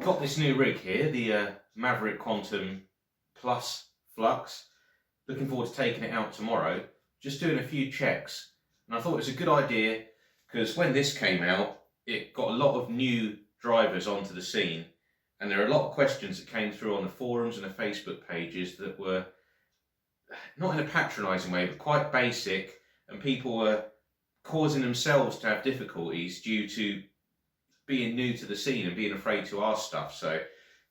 got this new rig here, the Maverick Quantum Plus Flux. Looking forward to taking it out tomorrow. Just doing a few checks. And I thought it was a good idea because when this came out, it got a lot of new drivers onto the scene. And there are a lot of questions that came through on the forums and the Facebook pages that were not in a patronising way, but quite basic. And people were causing themselves to have difficulties due to being new to the scene and being afraid to ask stuff. So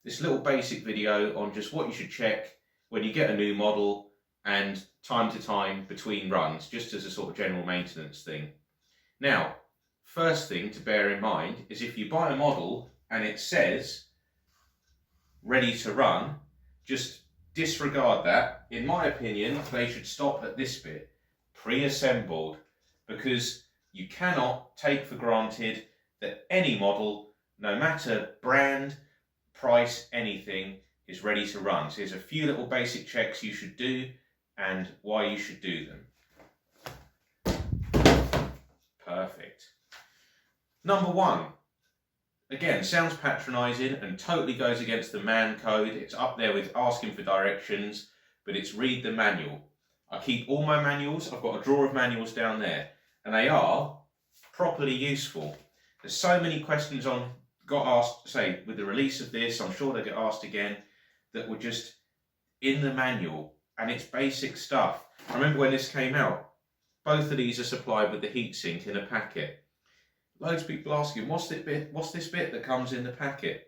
this little basic video on just what you should check when you get a new model and time to time between runs, just as a sort of general maintenance thing. Now, first thing to bear in mind is if you buy a model and it says ready to run, just disregard that. In my opinion, they should stop at this bit, pre-assembled, because you cannot take for granted that any model, no matter brand, price, anything, is ready to run. So here's a few little basic checks you should do and why you should do them. Perfect. Number one, again, sounds patronising and totally goes against the man code. It's up there with asking for directions, but it's read the manual. I keep all my manuals. I've got a drawer of manuals down there, and they are properly useful. There's so many questions got asked, say, with the release of this, I'm sure they'll get asked again, that were just in the manual, and it's basic stuff. I remember when this came out, both of these are supplied with the heatsink in a packet. Loads of people asking, what's this bit that comes in the packet?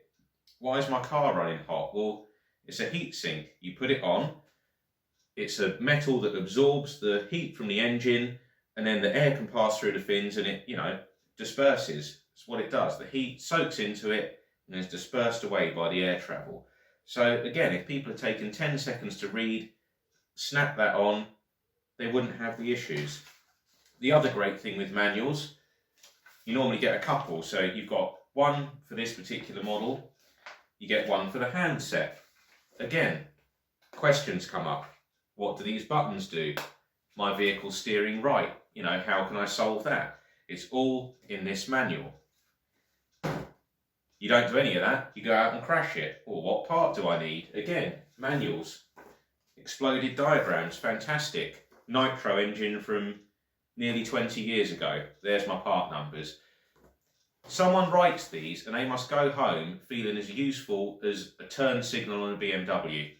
Why is my car running hot? Well, it's a heatsink. You put it on, it's a metal that absorbs the heat from the engine, and then the air can pass through the fins and it, disperses. That's what it does. The heat soaks into it and is dispersed away by the air travel. So again, if people are taking 10 seconds to read, snap that on, they wouldn't have the issues. The other great thing with manuals, you normally get a couple. So you've got one for this particular model, you get one for the handset. Again, questions come up. What do these buttons do? My vehicle's steering right. How can I solve that? It's all in this manual. You don't do any of that, you go out and crash it. Or what part do I need? Again, manuals. Exploded diagrams, fantastic. Nitro engine from nearly 20 years ago. There's my part numbers. Someone writes these and they must go home feeling as useful as a turn signal on a BMW.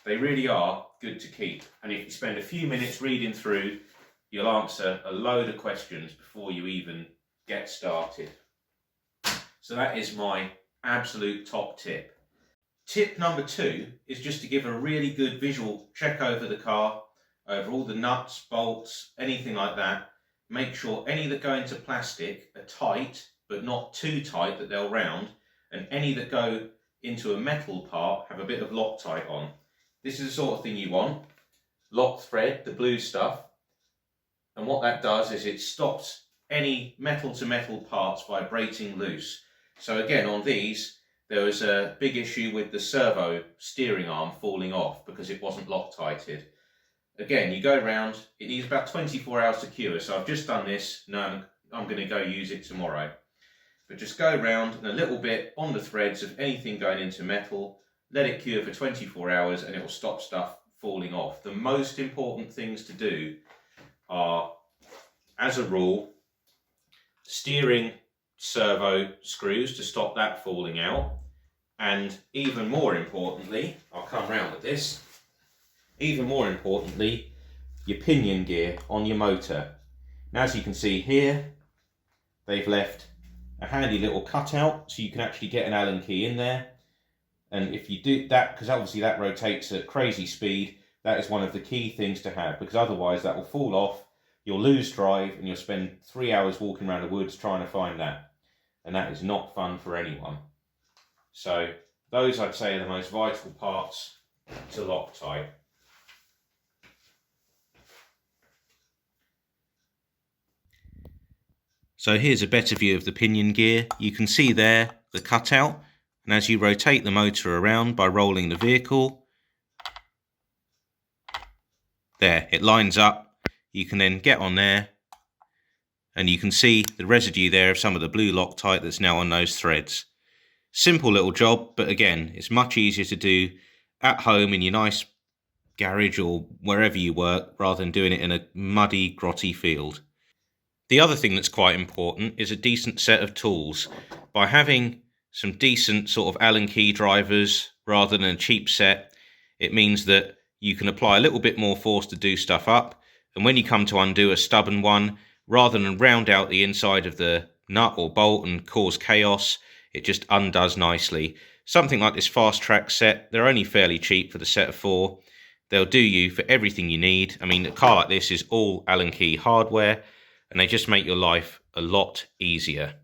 They really are good to keep. And if you spend a few minutes reading through, you'll answer a load of questions before you even get started. So that is my absolute top tip. Tip number 2 is just to give a really good visual check over the car, over all the nuts, bolts, anything like that. Make sure any that go into plastic are tight, but not too tight that they'll round, and any that go into a metal part have a bit of Loctite on. This is the sort of thing you want. Lock thread, the blue stuff. And what that does is it stops any metal to metal parts vibrating loose. So again, on these, there was a big issue with the servo steering arm falling off because it wasn't Loctited. Again, you go round, it needs about 24 hours to cure. So I've just done this, now I'm going to go use it tomorrow. But just go round and a little bit on the threads of anything going into metal, let it cure for 24 hours and it will stop stuff falling off. The most important things to do are, as a rule, steering servo screws to stop that falling out, and even more importantly, I'll come round with this, even more importantly, your pinion gear on your motor. Now, as you can see here, they've left a handy little cutout so you can actually get an Allen key in there, and if you do that, because obviously that rotates at crazy speed, that is one of the key things to have, because otherwise that will fall off, you'll lose drive and you'll spend 3 hours walking around the woods trying to find that, and that is not fun for anyone. So those, I'd say, are the most vital parts to Loctite. So here's a better view of the pinion gear. You can see there the cutout, and as you rotate the motor around by rolling the vehicle, there, it lines up. You can then get on there and you can see the residue there of some of the blue Loctite that's now on those threads. Simple little job, but again, it's much easier to do at home in your nice garage or wherever you work rather than doing it in a muddy, grotty field. The other thing that's quite important is a decent set of tools. By having some decent sort of Allen key drivers rather than a cheap set, it means that you can apply a little bit more force to do stuff up, and when you come to undo a stubborn one, rather than round out the inside of the nut or bolt and cause chaos, it just undoes nicely. Something like this fast track set, they're only fairly cheap for the set of 4. They'll do you for everything you need. I mean, a car like this is all Allen key hardware, and they just make your life a lot easier.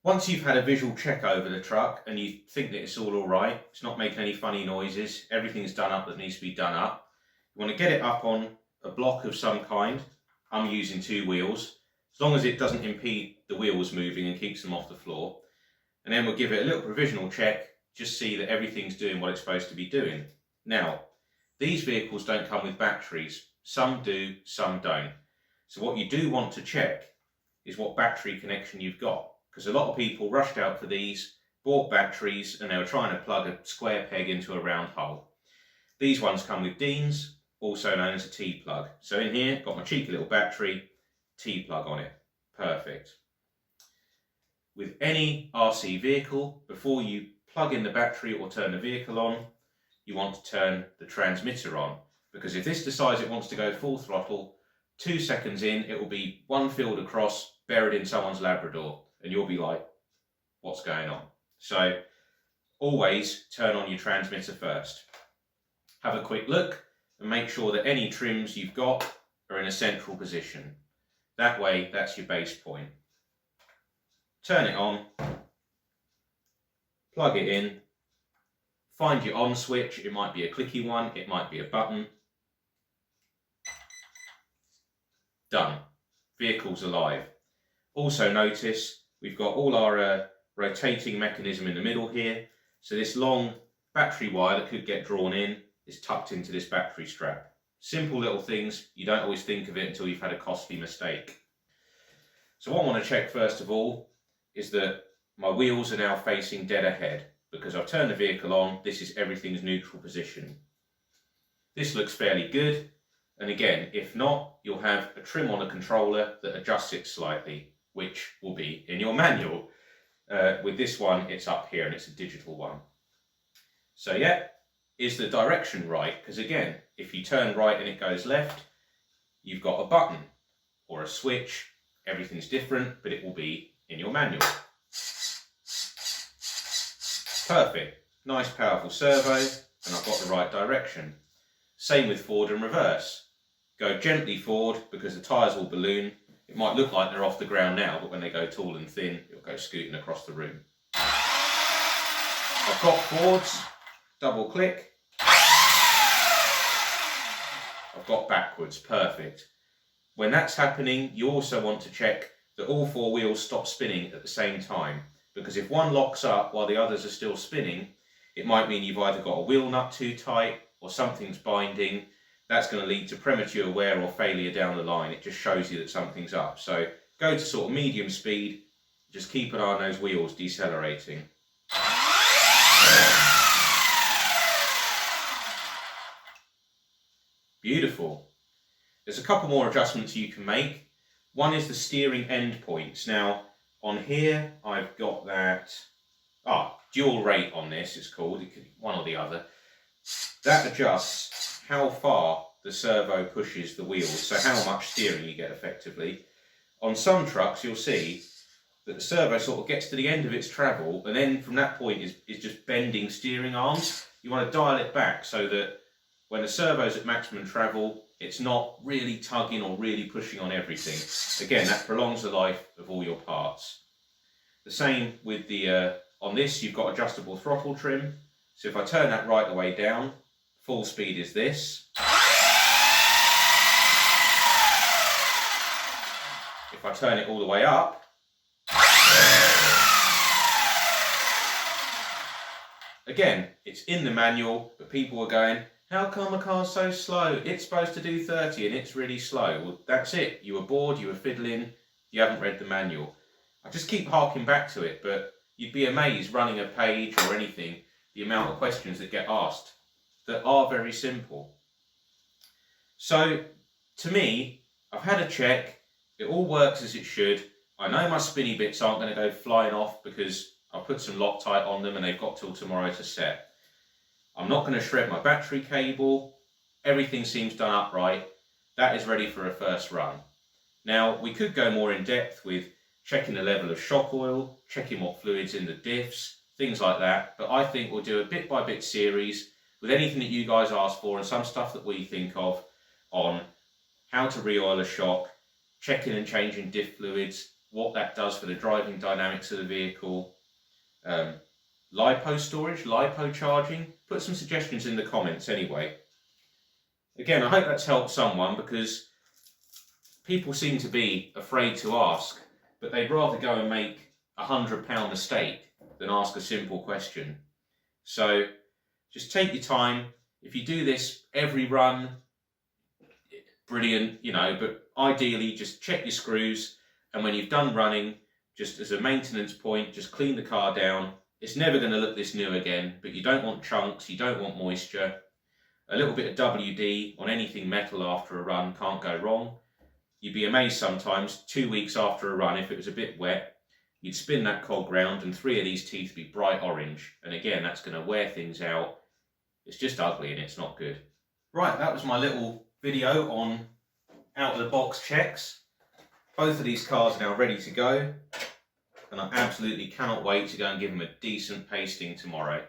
Once you've had a visual check over the truck and you think that it's all right, it's not making any funny noises, everything's done up that needs to be done up, you want to get it up on a block of some kind. I'm using 2 wheels, as long as it doesn't impede the wheels moving and keeps them off the floor. And then we'll give it a little provisional check, just see that everything's doing what it's supposed to be doing. Now, these vehicles don't come with batteries. Some do, some don't. So what you do want to check is what battery connection you've got, because a lot of people rushed out for these, bought batteries, and they were trying to plug a square peg into a round hole. These ones come with Deans, also known as a T-plug. So in here, got my cheeky little battery, T-plug on it. Perfect. With any RC vehicle, before you plug in the battery or turn the vehicle on, you want to turn the transmitter on, because if this decides it wants to go full throttle, 2 seconds in, it will be one field across, buried in someone's Labrador, and you'll be like, what's going on? So always turn on your transmitter first. Have a quick look and make sure that any trims you've got are in a central position. That way, that's your base point. Turn it on, plug it in, find your on switch. It might be a clicky one, it might be a button. Done. Vehicle's alive. Also notice we've got all our rotating mechanism in the middle here. So this long battery wire that could get drawn in is tucked into this battery strap. Simple little things, you don't always think of it until you've had a costly mistake. So what I want to check first of all is that my wheels are now facing dead ahead, because I've turned the vehicle on. This is everything's neutral position. This looks fairly good, and again, if not, you'll have a trim on a controller that adjusts it slightly, which will be in your manual. With this one, it's up here and it's a digital one. So yeah, is the direction right? Because again, if you turn right and it goes left, you've got a button or a switch. Everything's different, but it will be in your manual. Perfect. Nice powerful servo, and I've got the right direction. Same with forward and reverse. Go gently forward because the tyres will balloon. It might look like they're off the ground now, but when they go tall and thin, it'll go scooting across the room. I've got forwards, double click. I've got backwards, perfect. When that's happening, you also want to check that all 4 wheels stop spinning at the same time, because if one locks up while the others are still spinning, it might mean you've either got a wheel nut too tight or something's binding. That's going to lead to premature wear or failure down the line. It just shows you that something's up. So go to sort of medium speed, just keep an eye on those wheels decelerating. Beautiful. There's a couple more adjustments you can make. One is the steering end points. Now, on here, I've got that, dual rate on this, it's called, it could be one or the other. That adjusts how far the servo pushes the wheels, so how much steering you get effectively. On some trucks, you'll see that the servo sort of gets to the end of its travel, and then from that point is just bending steering arms. You want to dial it back so that when the servo's at maximum travel, it's not really tugging or really pushing on everything. Again, that prolongs the life of all your parts. The same with the, on this, you've got adjustable throttle trim. So if I turn that right the way down, full speed is this. If I turn it all the way up, again, it's in the manual, but people are going, how come a car's so slow? It's supposed to do 30 and it's really slow. Well, that's it. You were bored, you were fiddling, you haven't read the manual. I just keep harking back to it, but You'd be amazed running a page or anything, the amount of questions that get asked that are very simple. So to me, I've had a check, it all works as it should. I know my spinny bits aren't going to go flying off because I've put some Loctite on them and they've got till tomorrow to set. I'm not going to shred my battery cable. Everything seems done upright. That is ready for a first run. Now, we could go more in depth with checking the level of shock oil, checking what fluids in the diffs, things like that. But I think we'll do a bit by bit series with anything that you guys ask for and some stuff that we think of on how to re-oil a shock, checking and changing diff fluids, what that does for the driving dynamics of the vehicle, LiPo storage, LiPo charging. Put some suggestions in the comments anyway. Again, I hope that's helped someone, because people seem to be afraid to ask, but they'd rather go and make a £100 mistake than ask a simple question. So just take your time. If you do this every run, brilliant, you know, but ideally just check your screws, and when you've done running, just as a maintenance point, just clean the car down. It's never going to look this new again, but you don't want chunks, you don't want moisture. A little bit of WD on anything metal after a run can't go wrong. You'd be amazed sometimes, 2 weeks after a run, if it was a bit wet, you'd spin that cog round and 3 of these teeth would be bright orange. And again, that's going to wear things out. It's just ugly and it's not good. Right, that was my little video on out of the box checks. Both of these cars are now ready to go, and I absolutely cannot wait to go and give them a decent pasting tomorrow.